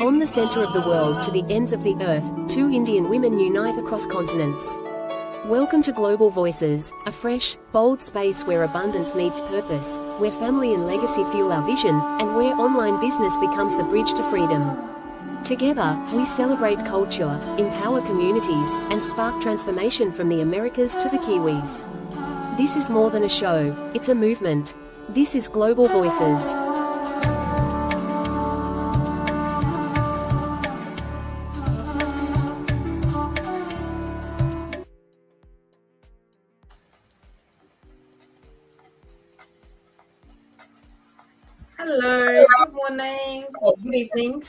On the center of the world to the ends of the earth, two Indian women unite across continents. Welcome to Global Voices, a fresh, bold space where abundance meets purpose, where family and legacy fuel our vision, and where online business becomes the bridge to freedom. Together, we celebrate culture, empower communities, and spark transformation from the Americas to the Kiwis. This is more than a show, it's a movement. This is Global Voices. Hello, good morning or good evening.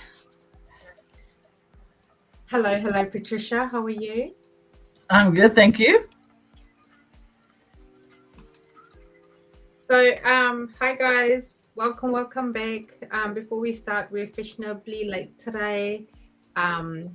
Hello, Patricia. How are you? I'm good, thank you. So, hi guys, welcome back. Before we start, we're fashionably late today, early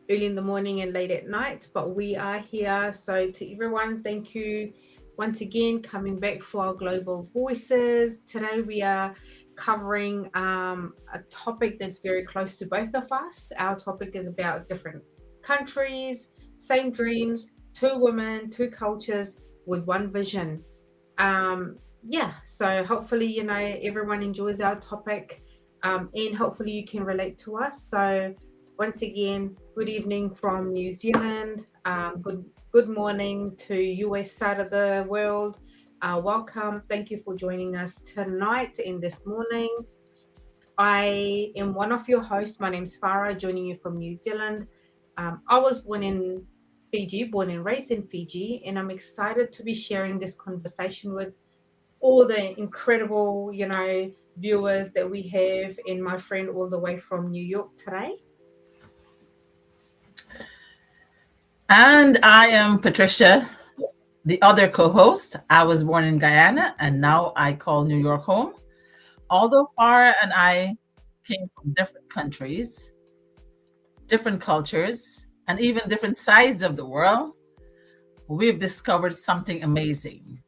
in the morning and late at night, but we are here. So, to everyone, thank you once again coming back for our Global Voices. Today, we are covering a topic that's very close to both of us. Our topic is about different countries, same dreams, two women, two cultures with one vision. So hopefully everyone enjoys our topic, and hopefully you can relate to us. So once again, good evening from New Zealand, good morning to US side of the world. Welcome. Thank you for joining us tonight and this morning. I am one of your hosts. My name's Farah, joining you from New Zealand. I was born in Fiji, born and raised in Fiji, and I'm excited to be sharing this conversation with all the incredible, viewers that we have, and my friend all the way from New York today. And I am Patricia, the other co-host. I was born in Guyana and now I call New York home. Although Farah and I came from different countries, different cultures, and even different sides of the world, we've discovered something amazing.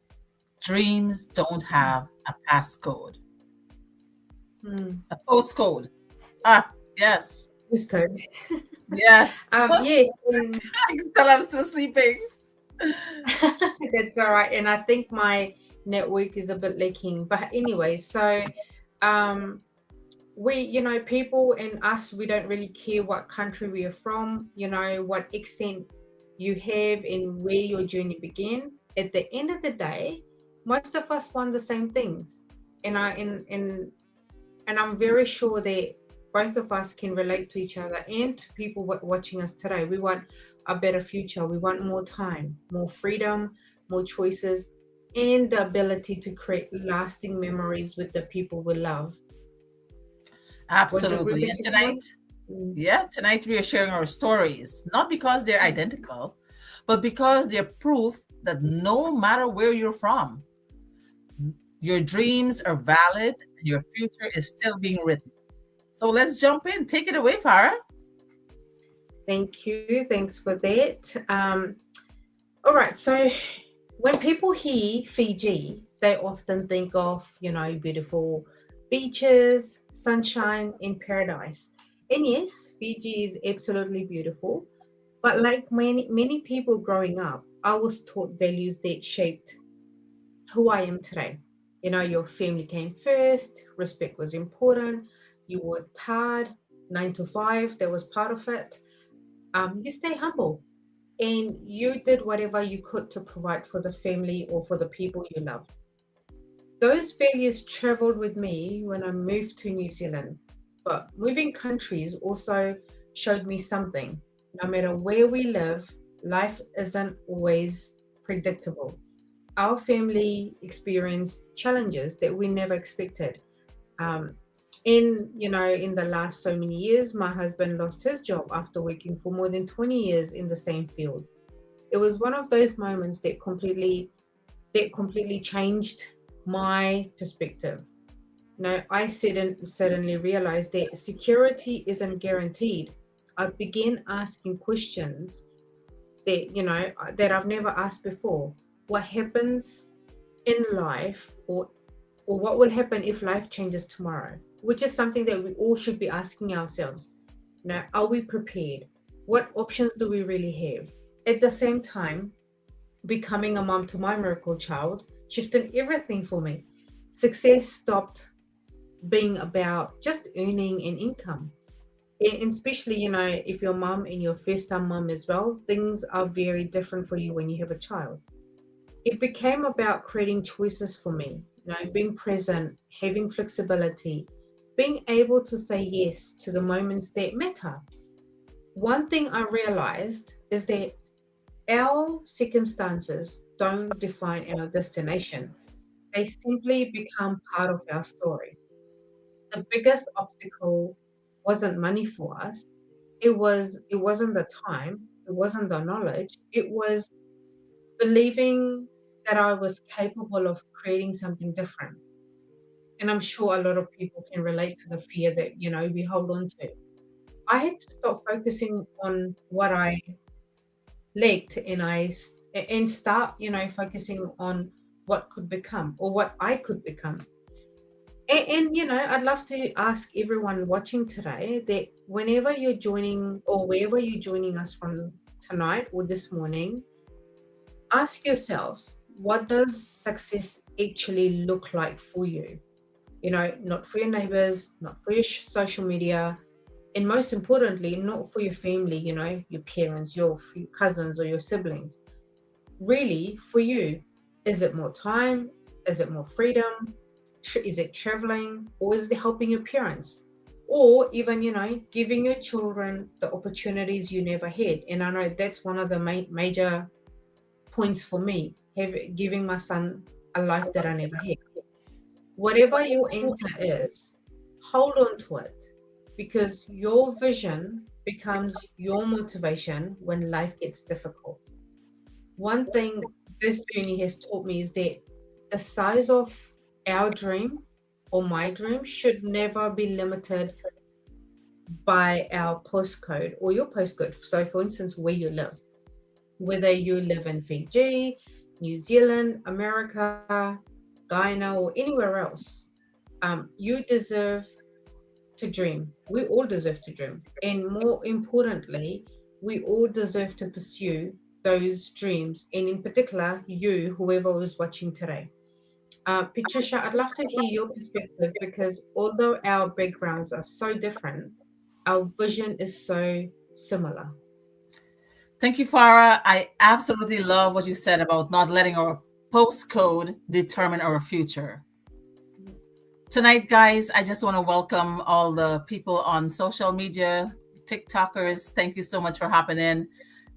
Dreams don't have a passcode. A postcode. Yes. Postcode. Yes. Yes. I can tell I'm still sleeping. That's all right. And I think my network is a bit leaking. But anyway, so we, people and us, we don't really care what country we are from, what accent you have and where your journey began. At the end of the day, most of us want the same things. And I'm very sure that both of us can relate to each other and to people watching us today. We want a better future. We want more time, more freedom, more choices, and the ability to create lasting memories with the people we love. Absolutely. And tonight we are sharing our stories, not because they're identical, but because they're proof that no matter where you're from, your dreams are valid and your future is still being written. So let's jump in. Take it away, Farah. Thank you. Thanks for that. All right. So when people hear Fiji, they often think of, beautiful beaches, sunshine, and paradise. And yes, Fiji is absolutely beautiful. But like many people growing up, I was taught values that shaped who I am today. Your family came first, respect was important, you worked hard, 9 to 5, that was part of it. You stay humble and you did whatever you could to provide for the family or for the people you loved. Those values traveled with me when I moved to New Zealand. But moving countries also showed me something. No matter where we live, life isn't always predictable. Our family experienced challenges that we never expected. In the last so many years, my husband lost his job after working for more than 20 years in the same field. It was one of those moments that completely changed my perspective. I suddenly realized that security isn't guaranteed. I began asking questions that I've never asked before. What happens in life, or what will happen if life changes tomorrow? which is something that we all should be asking ourselves. Now, are we prepared? What options do we really have? At the same time, becoming a mom to my miracle child shifted everything for me. Success stopped being about just earning an income. And especially, if you're mom and you're first time mom as well, things are very different for you when you have a child. It became about creating choices for me, being present, having flexibility, being able to say yes to the moments that matter. One thing I realized is that our circumstances don't define our destination. They simply become part of our story. The biggest obstacle wasn't money for us. It wasn't the time, it wasn't the knowledge. It was believing that I was capable of creating something different. And I'm sure a lot of people can relate to the fear that, we hold on to. I had to stop focusing on what I lacked and start, focusing on what could become or what I could become. And I'd love to ask everyone watching today that whenever you're joining or wherever you're joining us from tonight or this morning, ask yourselves, what does success actually look like for you? Not for your neighbors, not for your social media, and most importantly, not for your family, your parents, your cousins, or your siblings. Really, for you, is it more time? Is it more freedom? Is it traveling? Or is it helping your parents? Or even, giving your children the opportunities you never had. And I know that's one of the major points for me, giving my son a life that I never had. Whatever your answer is, hold on to it, because your vision becomes your motivation when life gets difficult. One thing this journey has taught me is that the size of our dream or my dream should never be limited by our postcode or your postcode. So, for instance, where you live, whether you live in Fiji, New Zealand, America, Guyana, or anywhere else, you deserve to dream. We all deserve to dream. And more importantly, we all deserve to pursue those dreams. And in particular, you, whoever is watching today. Patricia, I'd love to hear your perspective, because although our backgrounds are so different, our vision is so similar. Thank you, Farah. I absolutely love what you said about not letting our postcode determine our future. Tonight, guys, I just want to welcome all the people on social media, TikTokers. Thank you so much for hopping in.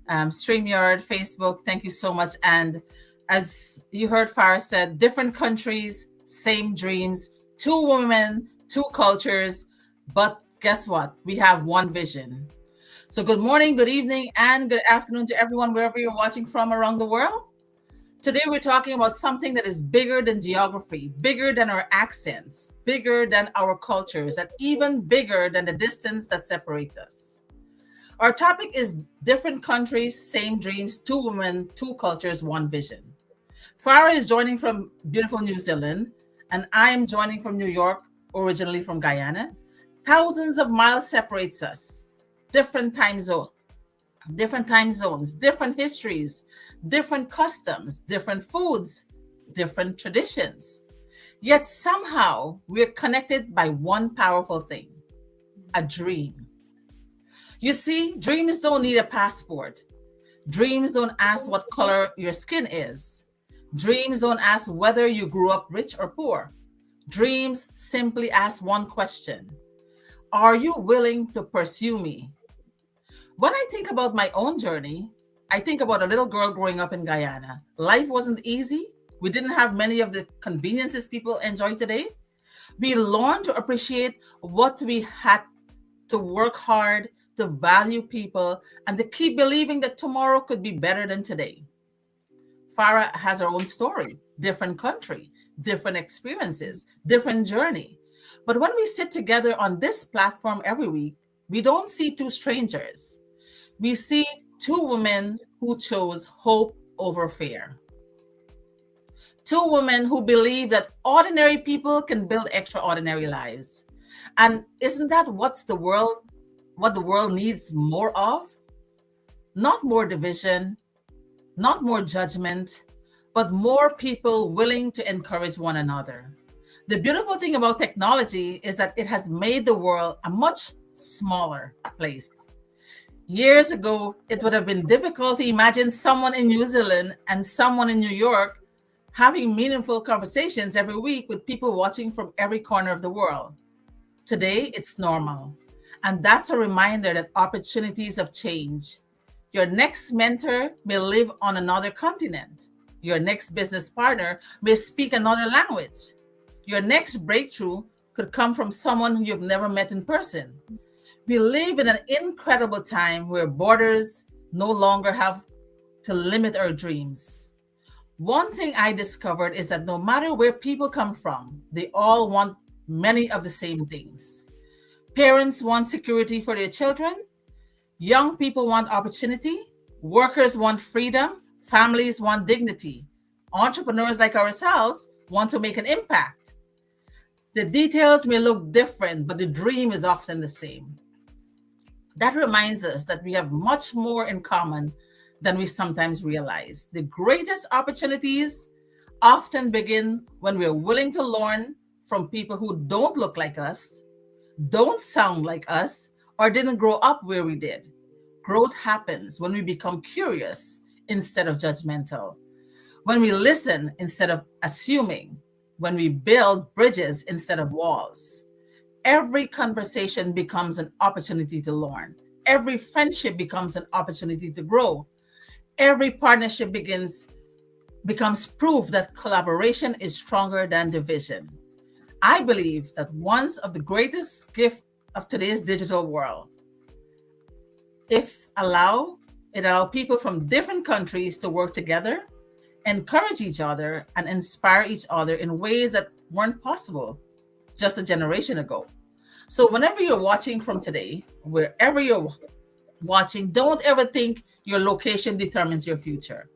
StreamYard, Facebook, thank you so much. And as you heard Farah said, different countries, same dreams, two women, two cultures. But guess what? We have one vision. So good morning, good evening, and good afternoon to everyone, wherever you're watching from around the world. Today, we're talking about something that is bigger than geography, bigger than our accents, bigger than our cultures, and even bigger than the distance that separates us. Our topic is different countries, same dreams, two women, two cultures, one vision. Farah is joining from beautiful New Zealand, and I am joining from New York, originally from Guyana. Thousands of miles separates us. Different time zones, different histories, different customs, different foods, different traditions. Yet somehow we're connected by one powerful thing, a dream. You see, dreams don't need a passport. Dreams don't ask what color your skin is. Dreams don't ask whether you grew up rich or poor. Dreams simply ask one question: are you willing to pursue me? When I think about my own journey, I think about a little girl growing up in Guyana. Life wasn't easy. We didn't have many of the conveniences people enjoy today. We learned to appreciate what we had, to work hard, to value people, and to keep believing that tomorrow could be better than today. Farah has her own story, different country, different experiences, different journey. But when we sit together on this platform every week, we don't see two strangers. We see two women who chose hope over fear. Two women who believe that ordinary people can build extraordinary lives. And isn't that what the world needs more of? Not more division, not more judgment, but more people willing to encourage one another. The beautiful thing about technology is that it has made the world a much smaller place. Years ago, it would have been difficult to imagine someone in New Zealand and someone in New York having meaningful conversations every week with people watching from every corner of the world. Today, it's normal. And that's a reminder that opportunities have changed. Your next mentor may live on another continent. Your next business partner may speak another language. Your next breakthrough could come from someone who you've never met in person. We live in an incredible time where borders no longer have to limit our dreams. One thing I discovered is that no matter where people come from, they all want many of the same things. Parents want security for their children. Young people want opportunity. Workers want freedom. Families want dignity. Entrepreneurs like ourselves want to make an impact. The details may look different, but the dream is often the same. That reminds us that we have much more in common than we sometimes realize. The greatest opportunities often begin when we're willing to learn from people who don't look like us, don't sound like us, or didn't grow up where we did. Growth happens when we become curious instead of judgmental, when we listen instead of assuming, when we build bridges instead of walls. Every conversation becomes an opportunity to learn. Every friendship becomes an opportunity to grow. Every partnership becomes proof that collaboration is stronger than division. I believe that one of the greatest gifts of today's digital world, it allow people from different countries to work together, encourage each other, and inspire each other in ways that weren't possible just a generation ago. So whenever you're watching from today, wherever you're watching, don't ever think your location determines your future.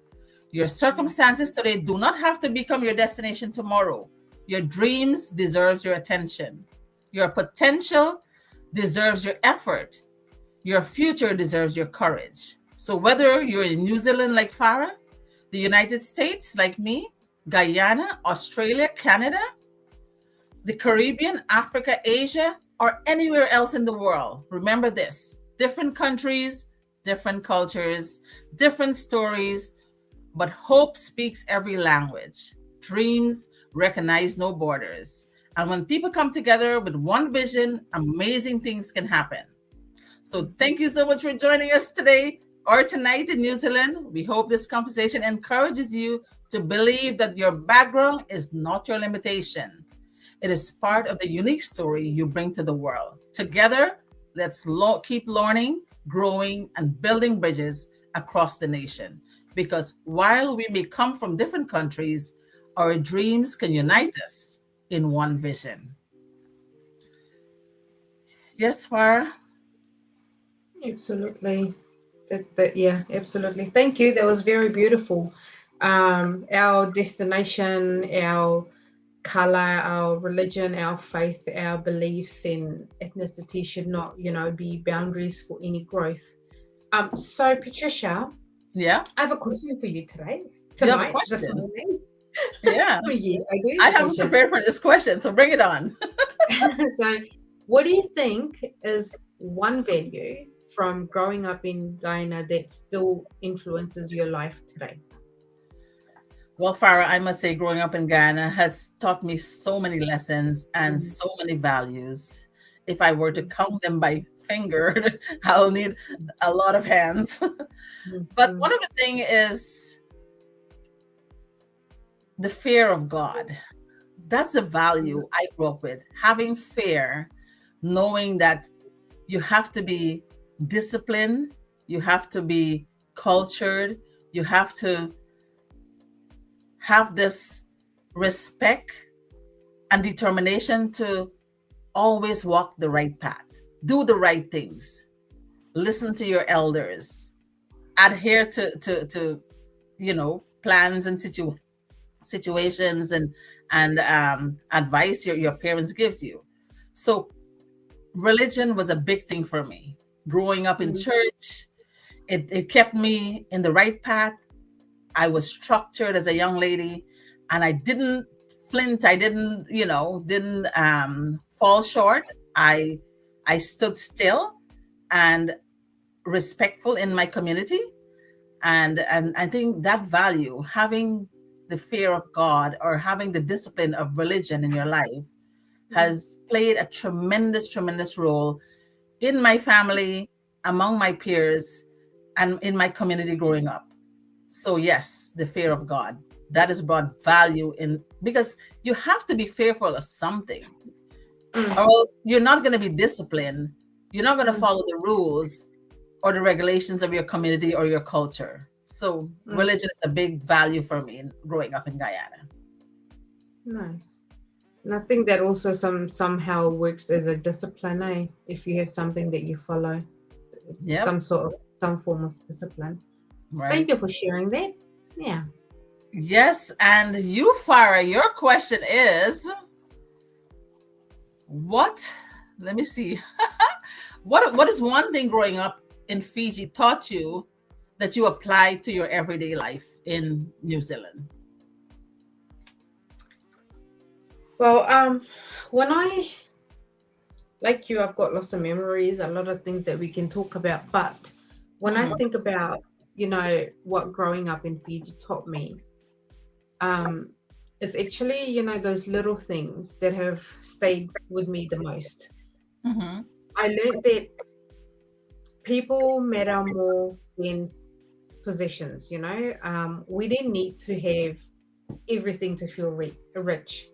Your circumstances today do not have to become your destination tomorrow. Your dreams deserves your attention. Your potential deserves your effort. Your future deserves your courage. So whether you're in New Zealand like Farah, the United States like me, Guyana, Australia, Canada, the Caribbean, Africa, Asia, or anywhere else in the world, remember this: different countries, different cultures, different stories, but hope speaks every language. Dreams recognize no borders. And when people come together with one vision, amazing things can happen. So thank you so much for joining us today or tonight in New Zealand. We hope this conversation encourages you to believe that your background is not your limitation. It is part of the unique story you bring to the world. Together, let's keep learning, growing, and building bridges across the nation. Because while we may come from different countries, our dreams can unite us in one vision. Yes, Farah? Absolutely. Yeah, absolutely. Thank you. That was very beautiful. Our destination, our color, our religion, our faith, our beliefs and ethnicity should not, be boundaries for any growth. So Patricia, Yeah. I have a question for you today. You have a Tonight, this question? evening. Yeah. Yes, I do. I haven't prepared for this question, so bring it on. So, what do you think is one value from growing up in Guyana that still influences your life today? Well, Farah, I must say, growing up in Guyana has taught me so many lessons and so many values. If I were to count them by finger, I'll need a lot of hands. But one of the things is the fear of God. That's the value I grew up with. Having fear, knowing that you have to be disciplined, you have to be cultured, you have to have this respect and determination to always walk the right path, do the right things, listen to your elders, adhere to plans and situations and advice your parents gives you. So religion was a big thing for me. Growing up in Mm, church, it kept me in the right path. I was structured as a young lady, and I didn't flint. I didn't, didn't fall short. I stood still and respectful in my community, and I think that value, having the fear of God or having the discipline of religion in your life, mm. has played a tremendous role in my family, among my peers, and in my community growing up. So yes, the fear of God, that has brought value in, because you have to be fearful of something, or Mm, else you're not going to be disciplined. You're not going to mm, follow the rules or the regulations of your community or your culture. So mm. religion is a big value for me in growing up in Guyana. Nice. And I think that also somehow works as a discipline, eh? If you have something that you follow, Yep. some form of discipline. Right. Thank you for sharing that. Yeah. Yes. And you, Farah, your question is what? Let me see. What is one thing growing up in Fiji taught you that you applied to your everyday life in New Zealand? Well, when I like you, I've got lots of memories, a lot of things that we can talk about. But when I Mhm. think about, what growing up in Fiji taught me, um, it's actually, those little things that have stayed with me the most. Mhm. I learned that people matter more than possessions, we didn't need to have everything to feel rich,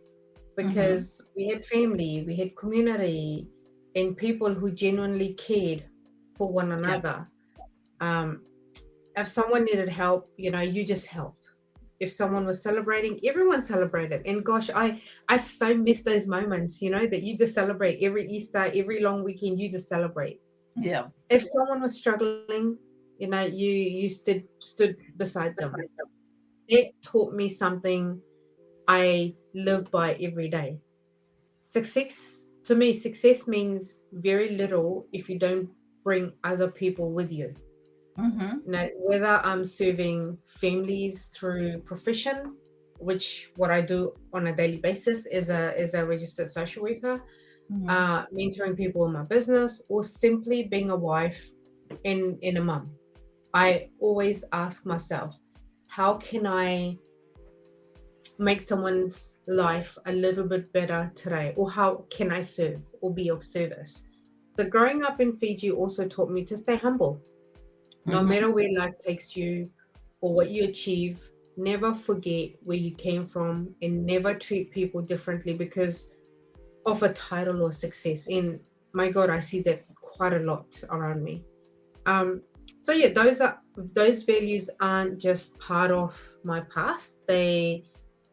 Mhm. because we had family, we had community, and people who genuinely cared for one Yeah. another. Um, if someone needed help, you just helped. If someone was celebrating, everyone celebrated. And gosh, I so miss those moments, that you just celebrate every Easter, every long weekend, you just celebrate. Yeah. If someone was struggling, you stood beside them. It taught me something I live by every day. Success means very little if you don't bring other people with you. Mhm. Whether I'm serving families through profession, which what I do on a daily basis is a registered social worker, Mhm. mentoring people in my business, or simply being a wife and a mum. I always ask myself, how can I make someone's life a little bit better today? Or how can I serve or be of service? So, growing up in Fiji also taught me to stay humble. No Mhm. matter where life takes you or what you achieve, never forget where you came from and never treat people differently because of a title or success. And my God, I see that quite a lot around me. Um, so yeah, those values aren't just part of my past; they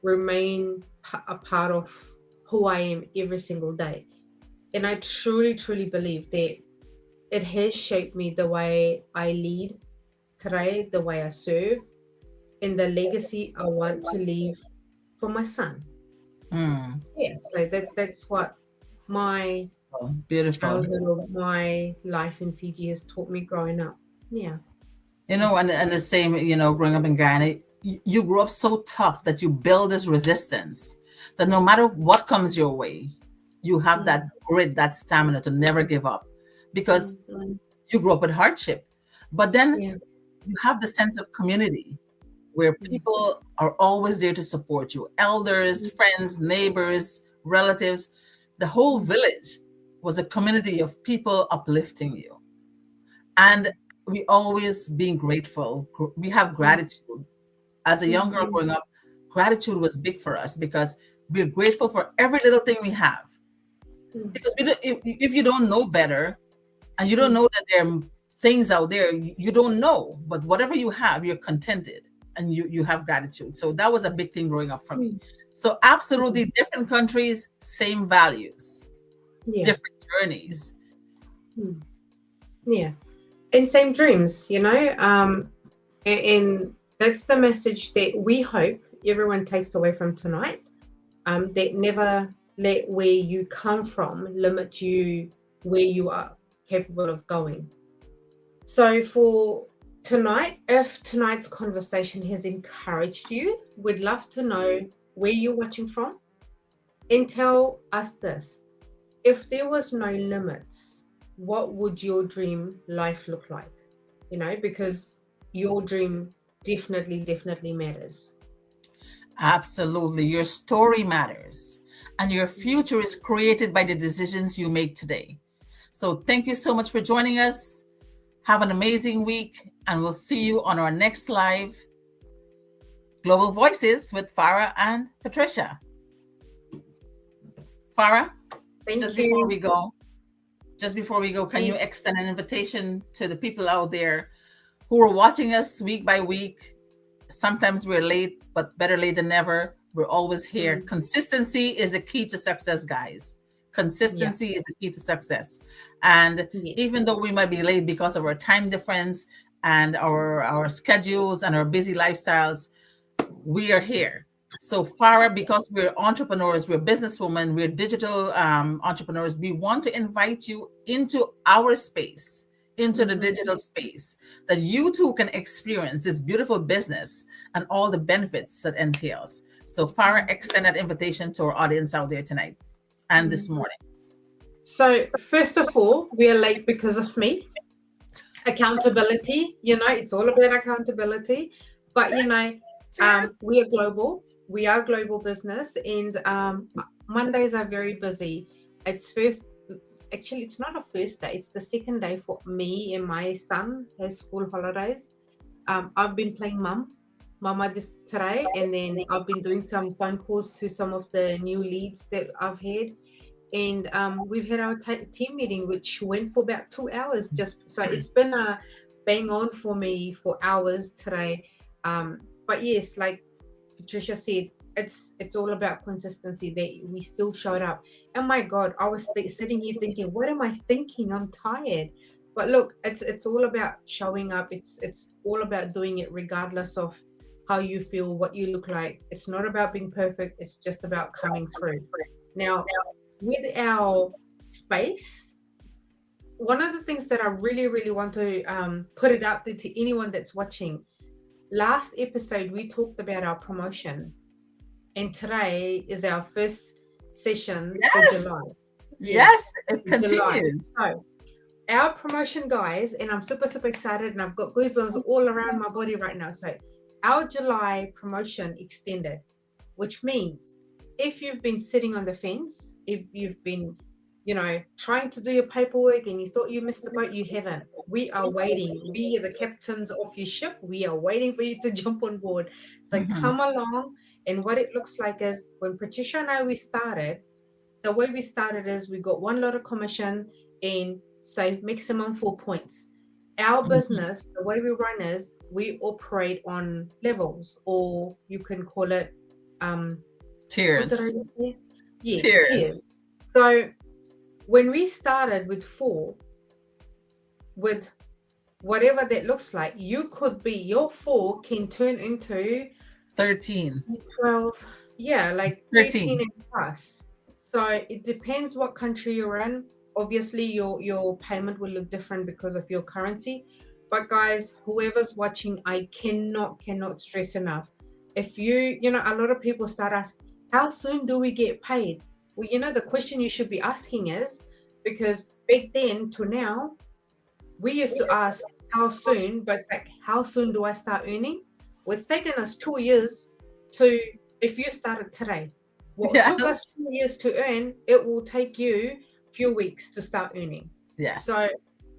remain a part of who I am every single day. And I truly believe that it has shaped me the way I lead today, the way I serve, and the legacy I want to leave for my son. Mm. Yeah, so that's what my Oh, beautiful. childhood or my life in Fiji has taught me growing up. Yeah. And the same, growing up in Guyana, you grew up so tough that you build this resistance that no matter what comes your way, you have that Mm, grit, that stamina to never give up, because mm, mm. you grew up with hardship. But then Yeah. you have the sense of community where Mm, people are always there to support you, elders, mm, friends, neighbors, relatives. The whole mm, village was a community of people uplifting you. And we always being grateful. We have mm, gratitude. As a young mm, girl mm, growing up, gratitude was big for us because we're grateful for every little thing we have. mm, Because if you don't know better and you don't mm, know that there are things out there, you don't know. But whatever you have, you're contented and you have gratitude. So that was a big thing growing up for me. mm, So mm. absolutely different countries, same values, Yeah. different journeys. Mm, yeah. And same dreams, and that's the message that we hope everyone takes away from tonight. That never let where you come from limit you where you are capable of going. So for tonight, if tonight's conversation has encouraged you, we'd love to know where you're watching from, and tell us this. If there was no limits, what would your dream life look like? Because your dream definitely matters. Absolutely. Your story matters, and your future is created by the decisions you make today. So, thank you so much for joining us. Have an amazing week, and we'll see you on our next live Global Voices with Farah and Patricia. Farah, Thank just you. before we go, can you Please. extend an invitation to the people out there who are watching us week by week? Sometimes we're late, but better late than never. We're always here. Consistency is a key to success, guys. Consistency is the key to success. And even though we might be late because of our time difference and our schedules and our busy lifestyles, we are here. So Farah, because we're entrepreneurs, we're businesswomen, we're digital entrepreneurs, we want to invite you into our space, into the digital space, that you too can experience this beautiful business and all the benefits that entails. So Farah, extend that invitation to our audience out there tonight and this morning. So first of all, we are late because of me. Accountability, it's all about accountability. But we are global. We are global business, and Mondays are very busy. Actually, it's not a first day. It's the second day for me, and my son has school holidays. I've been playing mama this today, and then I've been doing some phone calls to some of the new leads that I've had. And we've had our team meeting, which went for about 2 hours. So it's been a bang on for me for hours today. But yes, like Patricia said, it's all about consistency. That we still showed up. And my God, I was sitting here thinking, what am I thinking? I'm tired. But look, it's all about showing up. It's all about doing it regardless of how you feel, what you look like. It's not about being perfect. It's just about coming through. Now, with our space, one of the things that I really want to put it out there to anyone that's watching. Last episode, we talked about our promotion, and today is our first session for July. Yes, it continues. So, our promotion, guys, and I'm super excited, and I've got goosebumps all around my body right now. So, our July promotion extended, which means if you've been sitting on the fence, if you've been trying to do your paperwork and you thought you missed the boat, you haven't. We are waiting. We are the captains of your ship. We are waiting for you to jump on board. So come along. And what it looks like is when Patricia and I, the way we started is we got one lot of commission and save maximum 4 points. Our business, the way we run is we operate on levels, or you can call it tiers. What did I just say? Yeah, tiers. So when we started with 4, with whatever that looks like, your 4 can turn into 13, 12, like 13 and plus. So it depends what country you're in. Obviously your payment will look different because of your currency. But guys, whoever's watching, I cannot stress enough. If a lot of people start asking, how soon do we get paid? Well, the question you should be asking is, because back then to now, we used to ask how soon, but it's like, how soon do I start earning? Well, it's taken us 2 years to, if you started today, what took us 2 years to earn, it will take you a few weeks to start earning. Yes. So,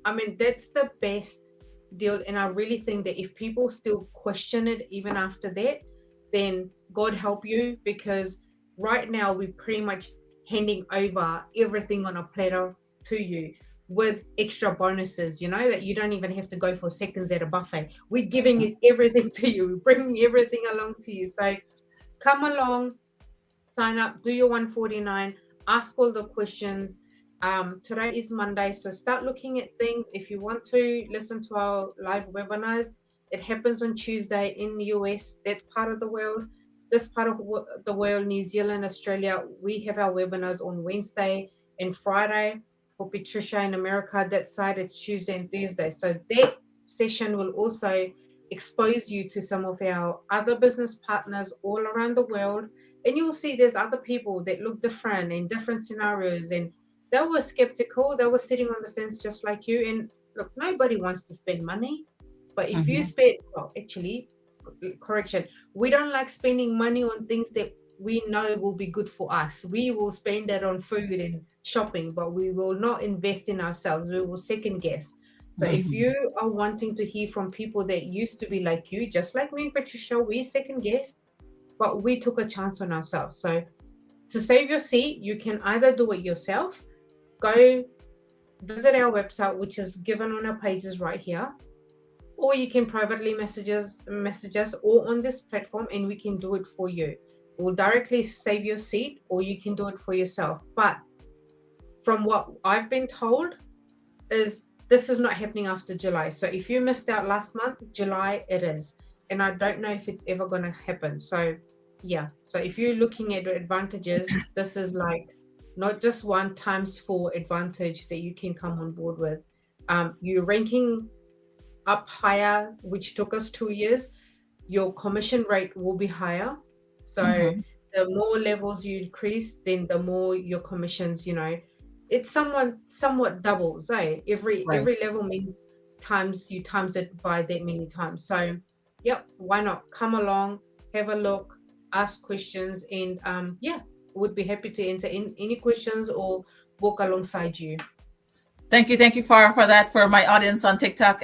I mean, that's the best deal. And I really think that if people still question it even after that, then God help you, because right now we're pretty much handing over everything on a platter to you with extra bonuses, that you don't even have to go for seconds at a buffet. We're giving it everything to you. We're bringing everything along to you. So come along, sign up, do your 149, ask all the questions. Today is Monday, so start looking at things. If you want to listen to our live webinars, it happens on Tuesday in the US, that part of the world. This part of the world, New Zealand, Australia, we have our webinars on Wednesday and Friday. For Patricia in America, that side it's Tuesday and Thursday. So that session will also expose you to some of our other business partners all around the world. And you'll see there's other people that look different in different scenarios. And they were skeptical. They were sitting on the fence just like you. And look, nobody wants to spend money. But if you spend, well, actually, correction, we don't like spending money on things that we know will be good for us. We will spend that on food and shopping, but we will not invest in ourselves. We will second guess. So if you are wanting to hear from people that used to be like you, just like me and Patricia, we second guessed, but we took a chance on ourselves. So to save your seat, you can either do it yourself, go visit our website, which is given on our pages right here, or you can privately message us or on this platform, and we can do it for you. We'll directly save your seat, or you can do it for yourself. But from what I've been told is this is not happening after July. So if you missed out last month, July it is. And I don't know if it's ever going to happen. So yeah. So if you're looking at advantages, this is like not just 1 times 4 advantage that you can come on board with. You're ranking up higher, which took us 2 years. Your commission rate will be higher. So the more levels you increase, then the more your commissions, you know, it's somewhat doubles, eh? Every level means times it by that many times. So yep, why not come along, have a look, ask questions, and would be happy to answer any questions or walk alongside you. Thank you, Farah, for that. For my audience on TikTok,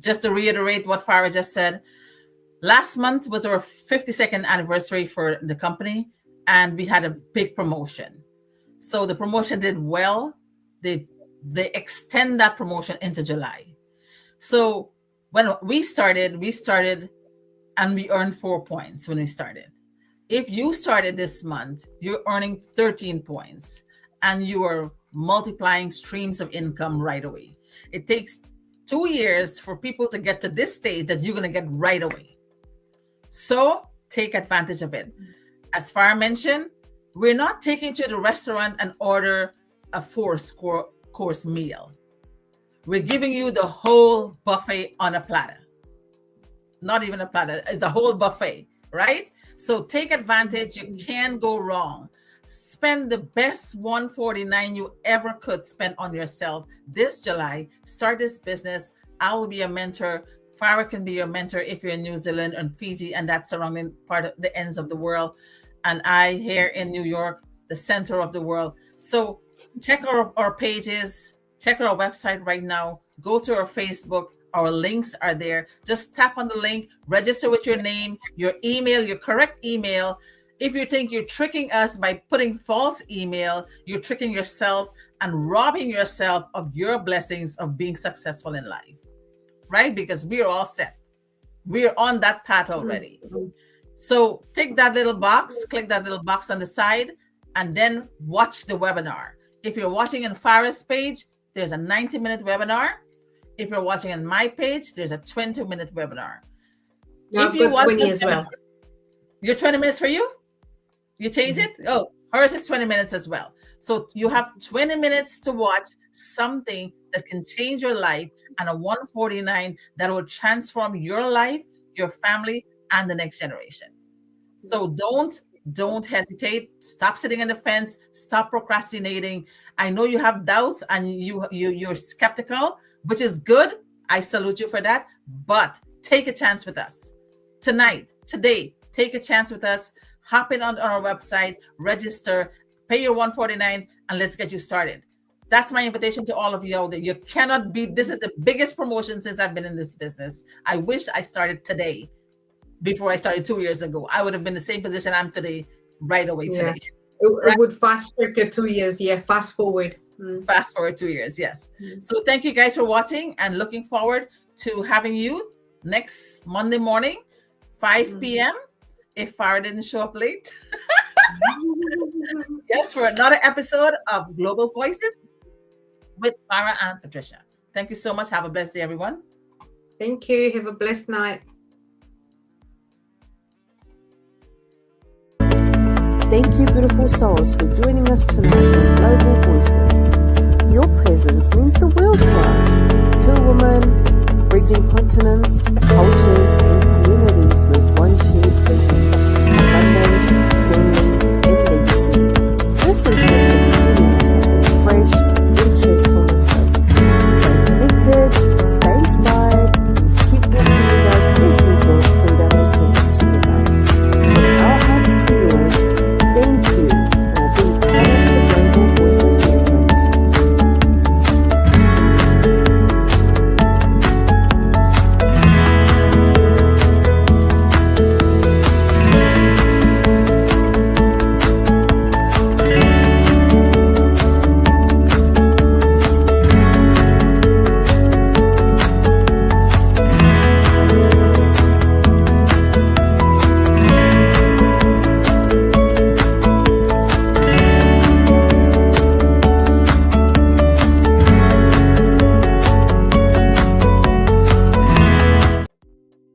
just to reiterate what Farah just said, last month was our 52nd anniversary for the company, and we had a big promotion. So the promotion did well. They extend that promotion into July. So when we started and we earned 4 points when we started. If you started this month, you're earning 13 points and you are multiplying streams of income right away. It takes 2 years for people to get to this stage that you're going to get right away. So take advantage of it. As Farah mentioned, we're not taking you to the restaurant and order a 4-course meal. We're giving you the whole buffet on a platter. Not even a platter, it's a whole buffet, right? So take advantage. You can't go wrong. Spend the best $149 you ever could spend on yourself this July. Start this business. I will be your mentor. Farah can be your mentor if you're in New Zealand and Fiji and that surrounding part of the ends of the world. And I here in New York, the center of the world. So check our pages, check our website right now. Go to our Facebook. Our links are there. Just tap on the link, register with your name, your email, your correct email. If you think you're tricking us by putting false email, you're tricking yourself and robbing yourself of your blessings of being successful in life, right? Because we're all set. We're on that path already. So take that little box, click that little box on the side, and then watch the webinar. If you're watching on Farah's page, there's a 90-minute webinar. If you're watching on my page, there's a 20-minute webinar. Yeah, if you watch 20 as well. You're 20 minutes for you? You change it? Oh, hers is 20 minutes as well. So you have 20 minutes to watch something that can change your life and a 149 that will transform your life, your family, and the next generation. So don't hesitate. Stop sitting on the fence. Stop procrastinating. I know you have doubts and you're skeptical, which is good. I salute you for that. But take a chance with us today. Take a chance with us. Hop in on our website, register, pay your $149, and let's get you started. That's my invitation to all of you out there. You cannot beat. This is the biggest promotion since I've been in this business. I wish I started today. Before I started 2 years ago, I would have been the same position I'm today, right away today. It would fast track your 2 years. Yeah, fast forward. Fast forward 2 years, yes. So thank you guys for watching and looking forward to having you next Monday morning, 5 p.m. if Farah didn't show up late. Yes, for another episode of Global Voices with Farah and Patricia. Thank you so much. Have a blessed day, everyone. Thank you. Have a blessed night. Thank you, beautiful souls, for joining us tonight on Global Voices. Your presence means the world to us. To a woman bridging continents,